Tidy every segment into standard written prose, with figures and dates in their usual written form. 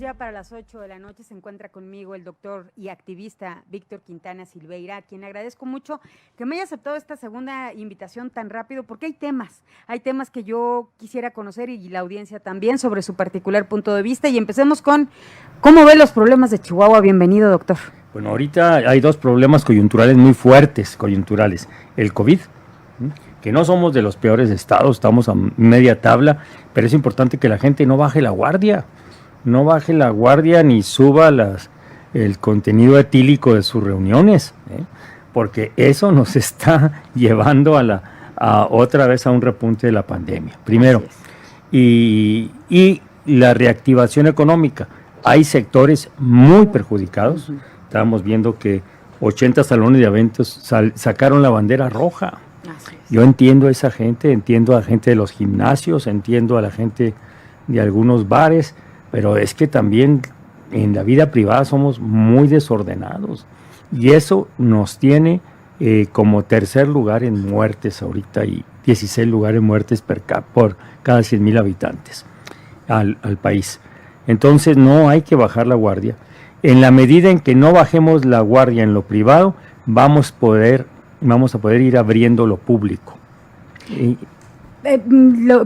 Ya para las 8 de la noche se encuentra conmigo el doctor y activista Víctor Quintana Silveira, a quien agradezco mucho que me haya aceptado esta segunda invitación tan rápido, porque hay temas que yo quisiera conocer y la audiencia también sobre su particular punto de vista. Y empecemos con cómo ve los problemas de Chihuahua. Bienvenido, doctor. Bueno, ahorita hay dos problemas coyunturales muy fuertes, coyunturales. El COVID, que no somos de los peores estados, estamos a media tabla, pero es importante que la gente no baje la guardia. No baje la guardia ni suba el contenido etílico de sus reuniones, porque eso nos está llevando a otra vez a un repunte de la pandemia, primero. Y la reactivación económica. Hay sectores muy perjudicados. Estábamos viendo que 80 salones de eventos sacaron la bandera roja. Yo entiendo a esa gente, entiendo a la gente de los gimnasios, entiendo a la gente de algunos bares, pero es que también en la vida privada somos muy desordenados y eso nos tiene como tercer lugar en muertes ahorita y 16 lugares en muertes por cada 100,000 habitantes al país. Entonces no hay que bajar la guardia. En la medida en que no bajemos la guardia en lo privado, vamos a poder ir abriendo lo público.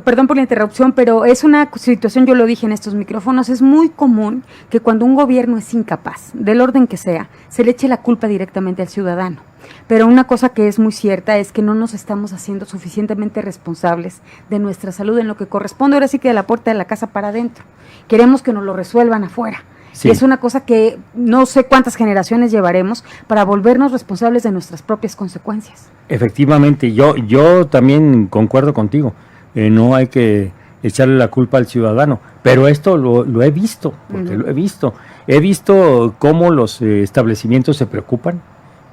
Perdón por la interrupción, pero es una situación, yo lo dije en estos micrófonos, es muy común que cuando un gobierno es incapaz, del orden que sea, se le eche la culpa directamente al ciudadano. Pero una cosa que es muy cierta es que no nos estamos haciendo suficientemente responsables de nuestra salud en lo que corresponde, ahora sí que de la puerta de la casa para adentro. Queremos que nos lo resuelvan afuera. Sí. Y es una cosa que no sé cuántas generaciones llevaremos para volvernos responsables de nuestras propias consecuencias. Efectivamente, yo también concuerdo contigo. No hay que echarle la culpa al ciudadano, pero esto lo he visto, porque lo he visto. He visto cómo los establecimientos se preocupan,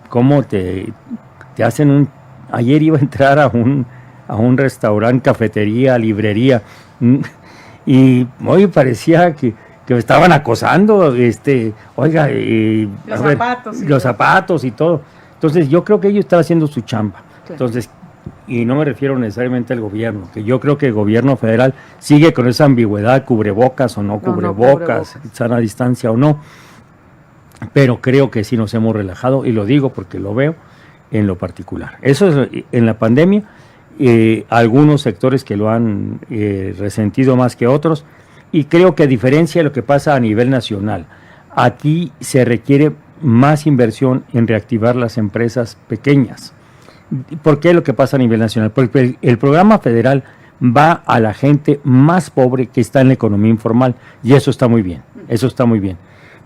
cómo te hacen Ayer iba a entrar a un restaurante, cafetería, librería, y hoy parecía que me estaban acosando, los zapatos y todo. Entonces yo creo que ellos están haciendo su chamba. Claro. Entonces, y no me refiero necesariamente al gobierno, que yo creo que el gobierno federal sigue con esa ambigüedad, cubrebocas o no cubrebocas, sana distancia o no, pero creo que sí nos hemos relajado, y lo digo porque lo veo en lo particular. Eso es en la pandemia, algunos sectores que lo han resentido más que otros, y creo que a diferencia de lo que pasa a nivel nacional, aquí se requiere más inversión en reactivar las empresas pequeñas. ¿Por qué lo que pasa a nivel nacional? Porque el programa federal va a la gente más pobre que está en la economía informal, y eso está muy bien,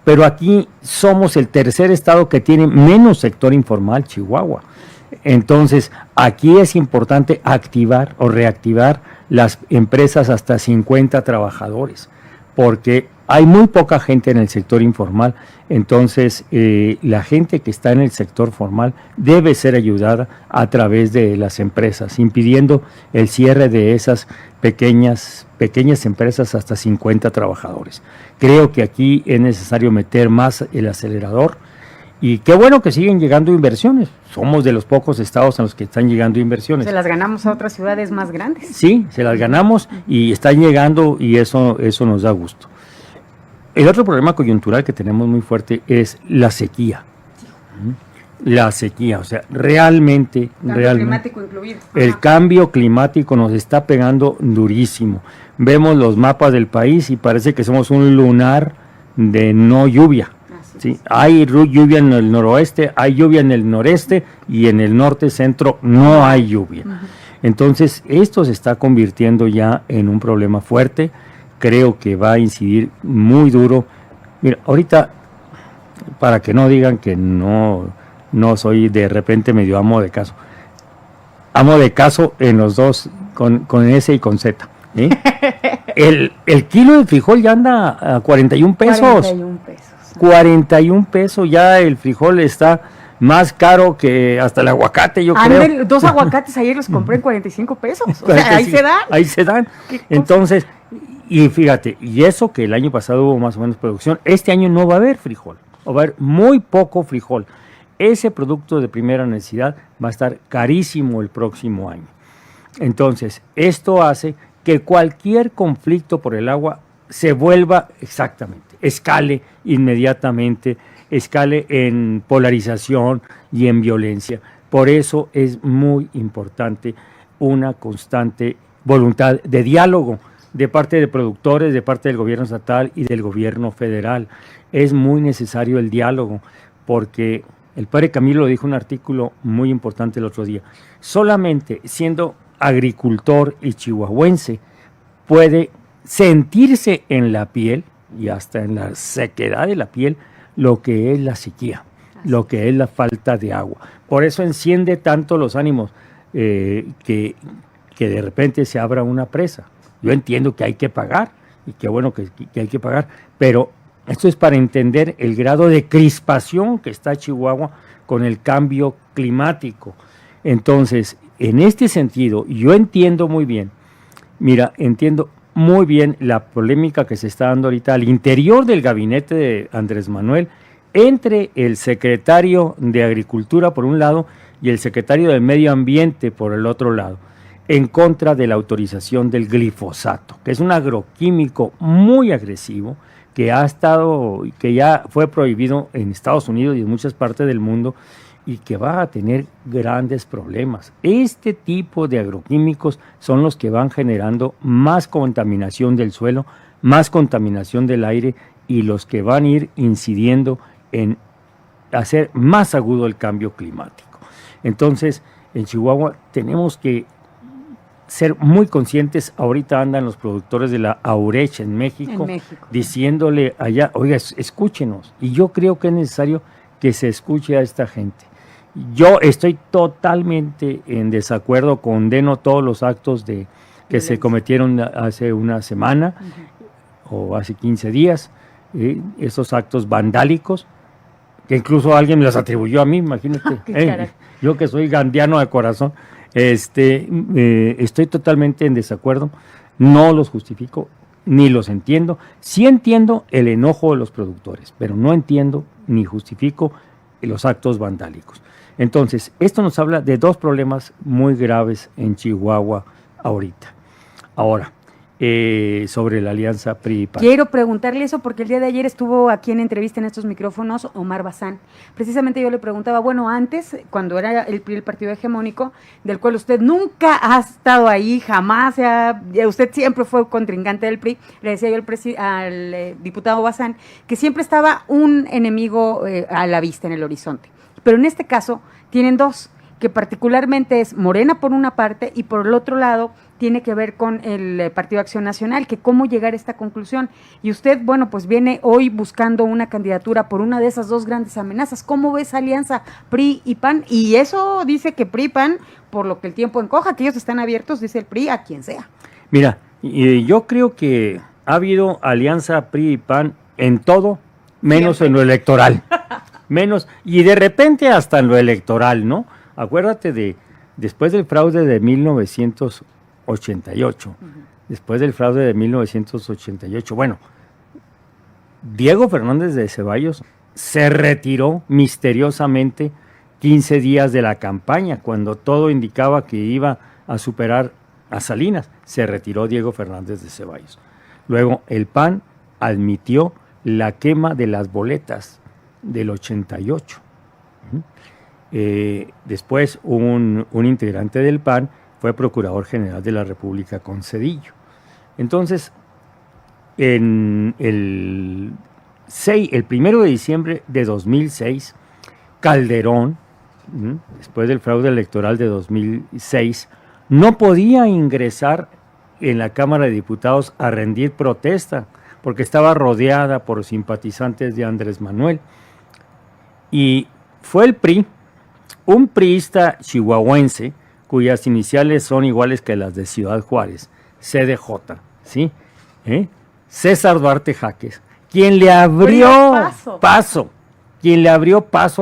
Pero aquí somos el tercer estado que tiene menos sector informal, Chihuahua. Entonces, aquí es importante activar o reactivar las empresas hasta 50 trabajadores, porque hay muy poca gente en el sector informal. Entonces la gente que está en el sector formal debe ser ayudada a través de las empresas, impidiendo el cierre de esas pequeñas empresas hasta 50 trabajadores. Creo que aquí es necesario meter más el acelerador. Y qué bueno que siguen llegando inversiones. Somos de los pocos estados en los que están llegando inversiones. Se las ganamos a otras ciudades más grandes. Sí, se las ganamos y están llegando, y eso nos da gusto. El otro problema coyuntural que tenemos muy fuerte es la sequía. La sequía, o sea, realmente climático incluido. El cambio climático nos está pegando durísimo. Vemos los mapas del país y parece que somos un lunar de no lluvia. Sí, hay lluvia en el noroeste, hay lluvia en el noreste, y en el norte centro no hay lluvia. Entonces esto se está convirtiendo ya en un problema fuerte. Creo que va a incidir muy duro. Mira, ahorita, para que no digan que no soy de repente medio amo de caso. Amo de caso en los dos, con S y con Z. El kilo de frijol ya anda a 41 pesos. 41 pesos. 41 pesos, ya el frijol está más caro que hasta el aguacate, yo creo. 2 aguacates ayer los compré en 45 pesos. O sea, ahí se dan. Entonces, y fíjate, y eso que el año pasado hubo más o menos producción, este año no va a haber frijol, va a haber muy poco frijol. Ese producto de primera necesidad va a estar carísimo el próximo año. Entonces, esto hace que cualquier conflicto por el agua se vuelva exactamente escale inmediatamente, escale en polarización y en violencia. Por eso es muy importante una constante voluntad de diálogo de parte de productores, de parte del gobierno estatal y del gobierno federal. Es muy necesario el diálogo, porque el padre Camilo lo dijo en un artículo muy importante el otro día. Solamente siendo agricultor y chihuahuense puede sentirse en la piel y hasta en la sequedad de la piel lo que es la sequía, lo que es la falta de agua. Por eso enciende tanto los ánimos que de repente se abra una presa. Yo entiendo que hay que pagar, y qué bueno que hay que pagar, pero esto es para entender el grado de crispación que está Chihuahua con el cambio climático. Entonces, en este sentido, yo entiendo muy bien, entiendo muy bien la polémica que se está dando ahorita al interior del gabinete de Andrés Manuel entre el secretario de Agricultura por un lado y el secretario de Medio Ambiente por el otro lado, en contra de la autorización del glifosato, que es un agroquímico muy agresivo que ya fue prohibido en Estados Unidos y en muchas partes del mundo y que va a tener grandes problemas. Este tipo de agroquímicos son los que van generando más contaminación del suelo, más contaminación del aire y los que van a ir incidiendo en hacer más agudo el cambio climático. Entonces, en Chihuahua tenemos que ser muy conscientes. Ahorita andan los productores de la Aurech en México diciéndole allá, oiga, escúchenos. Y yo creo que es necesario que se escuche a esta gente. Yo estoy totalmente en desacuerdo, condeno todos los actos que se cometieron hace una semana o hace 15 días, esos actos vandálicos, que incluso alguien me los atribuyó a mí, imagínate, yo que soy gandiano de corazón. Estoy totalmente en desacuerdo, no los justifico ni los entiendo. Sí entiendo el enojo de los productores, pero no entiendo ni justifico los actos vandálicos. Entonces, esto nos habla de dos problemas muy graves en Chihuahua ahorita. Ahora, sobre la alianza PRI-PAN. Quiero preguntarle eso porque el día de ayer estuvo aquí en entrevista en estos micrófonos Omar Bazán. Precisamente yo le preguntaba, bueno, antes, cuando era el PRI el partido hegemónico, del cual usted nunca ha estado ahí, jamás, usted siempre fue contrincante del PRI, le decía yo al diputado Bazán que siempre estaba un enemigo a la vista en el horizonte. Pero en este caso tienen dos, que particularmente es Morena por una parte y por el otro lado tiene que ver con el Partido Acción Nacional, que cómo llegar a esta conclusión. Y usted, bueno, pues viene hoy buscando una candidatura por una de esas dos grandes amenazas. ¿Cómo ve esa alianza PRI y PAN? Y eso dice que PRI y PAN, por lo que el tiempo encoja, que ellos están abiertos, dice el PRI, a quien sea. Mira, yo creo que ha habido alianza PRI y PAN en todo, menos siempre en lo electoral. Menos, y de repente hasta en lo electoral, ¿no? Acuérdate después del fraude de 1988, después del fraude de 1988, bueno, Diego Fernández de Ceballos se retiró misteriosamente 15 días de la campaña, cuando todo indicaba que iba a superar a Salinas, se retiró Diego Fernández de Ceballos. Luego el PAN admitió la quema de las boletas del 88. Después un integrante del PAN fue Procurador General de la República con Zedillo. Entonces, en el 1 de diciembre de 2006, Calderón, después del fraude electoral de 2006, no podía ingresar en la Cámara de Diputados a rendir protesta, porque estaba rodeada por simpatizantes de Andrés Manuel. Y fue el PRI, un priista chihuahuense, cuyas iniciales son iguales que las de Ciudad Juárez, CDJ, ¿sí? César Duarte Jaques, quien le abrió paso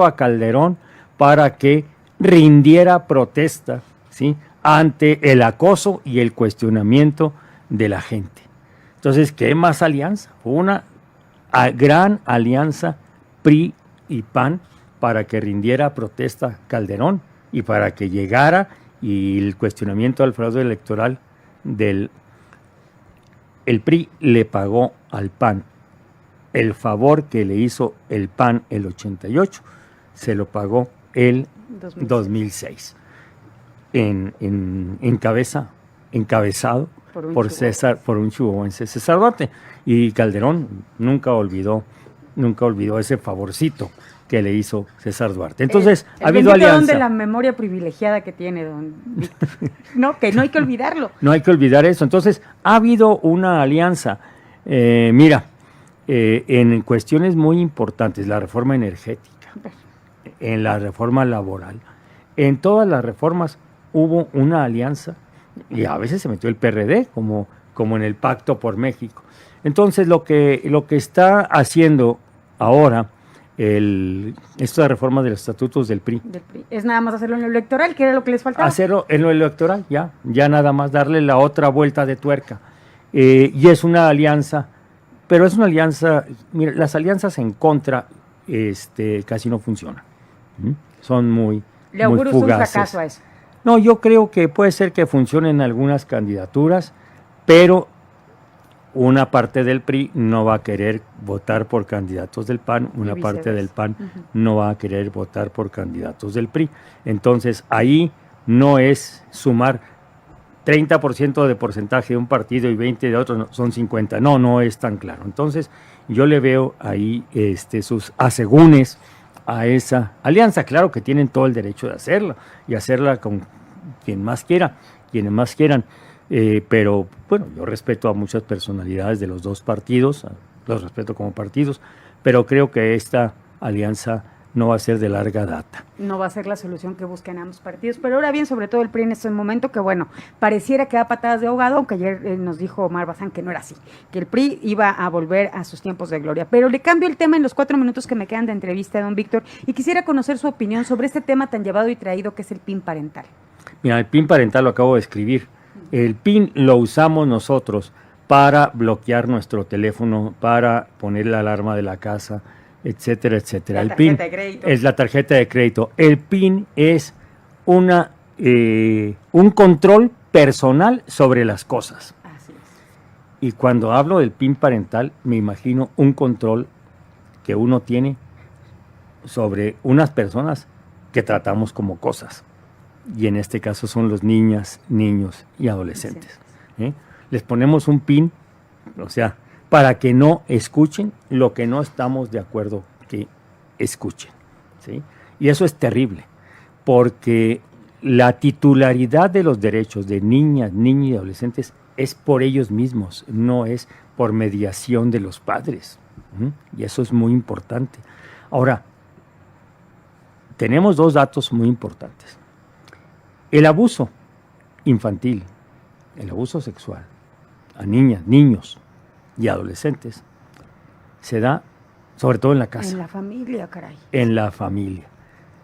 a Calderón para que rindiera protesta, ¿sí?, ante el acoso y el cuestionamiento de la gente. Entonces, ¿qué más alianza? Fue una gran alianza PRI y PAN para que rindiera protesta Calderón y para que llegara y el cuestionamiento al fraude electoral el PRI le pagó al PAN el favor que le hizo el PAN el 88, se lo pagó el 2006. Encabezado por un chihuahuense, César Duarte. Y Calderón nunca olvidó ese favorcito que le hizo César Duarte. Entonces, ha habido alianza. De la memoria privilegiada que tiene don Víctor. No, que no hay que olvidarlo. No hay que olvidar eso. Entonces, ha habido una alianza. En cuestiones muy importantes, la reforma energética, en la reforma laboral, en todas las reformas hubo una alianza, y a veces se metió el PRD, como en el Pacto por México. Entonces, lo que está haciendo ahora esta reforma de los estatutos del PRI. Es nada más hacerlo en lo electoral, que era lo que les faltaba. Hacerlo en lo electoral, ya nada más darle la otra vuelta de tuerca. Y es una alianza, pero es una alianza, mira, las alianzas en contra casi no funcionan. Son muy fugaces. ¿Le auguro un fracaso a eso? No, yo creo que puede ser que funcionen algunas candidaturas, pero una parte del PRI no va a querer votar por candidatos del PAN, una parte del PAN no va a querer votar por candidatos del PRI. Entonces, ahí no es sumar 30% de porcentaje de un partido y 20% de otro, son 50%. No es tan claro. Entonces, yo le veo ahí sus asegúnes a esa alianza. Claro que tienen todo el derecho de hacerla y hacerla con quien más quiera, quienes más quieran. Pero bueno, yo respeto a muchas personalidades de los dos partidos, los respeto como partidos, pero creo que esta alianza no va a ser de larga data. No va a ser la solución que buscan ambos partidos, pero ahora bien, sobre todo el PRI en este momento, que bueno, pareciera que da patadas de ahogado, aunque ayer nos dijo Omar Bazán que no era así, que el PRI iba a volver a sus tiempos de gloria. Pero le cambio el tema en los 4 minutos que me quedan de entrevista, don Víctor, y quisiera conocer su opinión sobre este tema tan llevado y traído que es el PIN parental. Mira, el PIN parental lo acabo de escribir. El PIN lo usamos nosotros para bloquear nuestro teléfono, para poner la alarma de la casa, etcétera, etcétera. El PIN es la tarjeta de crédito. El PIN es un control personal sobre las cosas. Así es. Y cuando hablo del PIN parental, me imagino un control que uno tiene sobre unas personas que tratamos como cosas. Y en este caso son los niñas, niños y adolescentes. Les ponemos un PIN, o sea, para que no escuchen lo que no estamos de acuerdo que escuchen. ¿Sí? Y eso es terrible, porque la titularidad de los derechos de niñas, niños y adolescentes es por ellos mismos, no es por mediación de los padres. Y eso es muy importante. Ahora, tenemos 2 datos muy importantes. El abuso infantil, el abuso sexual a niñas, niños y adolescentes se da sobre todo en la casa. En la familia, caray. En la familia.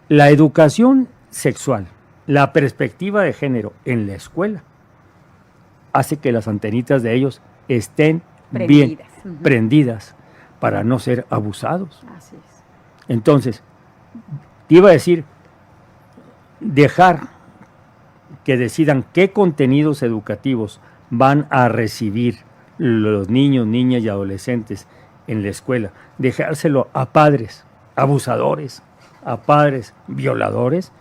La educación sexual, la perspectiva de género en la escuela hace que las antenitas de ellos estén bien prendidas para no ser abusados. Así es. Entonces, te iba a decir, dejar que decidan qué contenidos educativos van a recibir los niños, niñas y adolescentes en la escuela, dejárselo a padres abusadores, a padres violadores,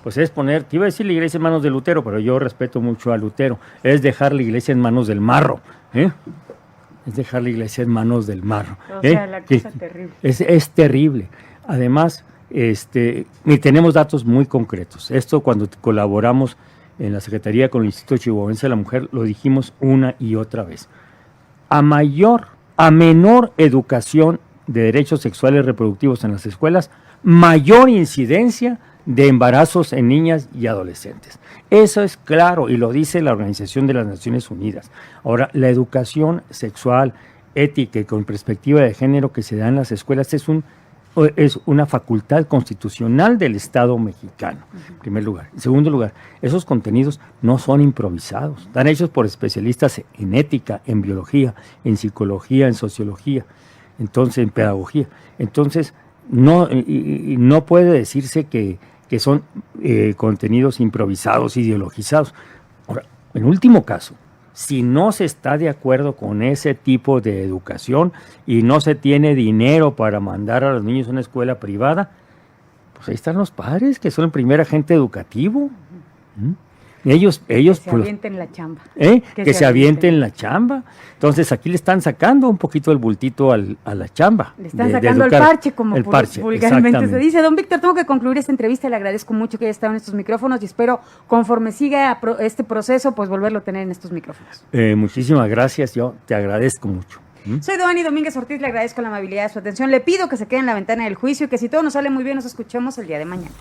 pues es poner, te iba a decir la iglesia en manos de Lutero, pero yo respeto mucho a Lutero, es dejar la iglesia en manos del marro, es dejar la iglesia en manos del marro. O sea, la cosa terrible. Es terrible. Además, y tenemos datos muy concretos. Esto cuando colaboramos en la Secretaría con el Instituto Chihuahuense de la Mujer, lo dijimos una y otra vez. A menor educación de derechos sexuales reproductivos en las escuelas, mayor incidencia de embarazos en niñas y adolescentes. Eso es claro y lo dice la Organización de las Naciones Unidas. Ahora, la educación sexual, ética y con perspectiva de género que se da en las escuelas es una facultad constitucional del Estado mexicano, en primer lugar. En segundo lugar, esos contenidos no son improvisados, están hechos por especialistas en ética, en biología, en psicología, en sociología, entonces en pedagogía. Entonces, no puede decirse que son contenidos improvisados, ideologizados. Ahora, en último caso, Si no se está de acuerdo con ese tipo de educación y no se tiene dinero para mandar a los niños a una escuela privada, pues ahí están los padres, que son el primer agente educativo. Ellos que se avienten la chamba. Que se avienten la chamba. Entonces aquí le están sacando un poquito el bultito a la chamba. Le están sacando el parche, como el parche, vulgarmente se dice. Don Víctor, tengo que concluir esta entrevista. Le agradezco mucho que haya estado en estos micrófonos y espero, conforme siga este proceso, pues volverlo a tener en estos micrófonos. Muchísimas gracias, yo te agradezco mucho. Soy Doani Domínguez Ortiz, le agradezco la amabilidad de su atención. Le pido que se quede en la ventana del juicio y que si todo nos sale muy bien, nos escuchemos el día de mañana.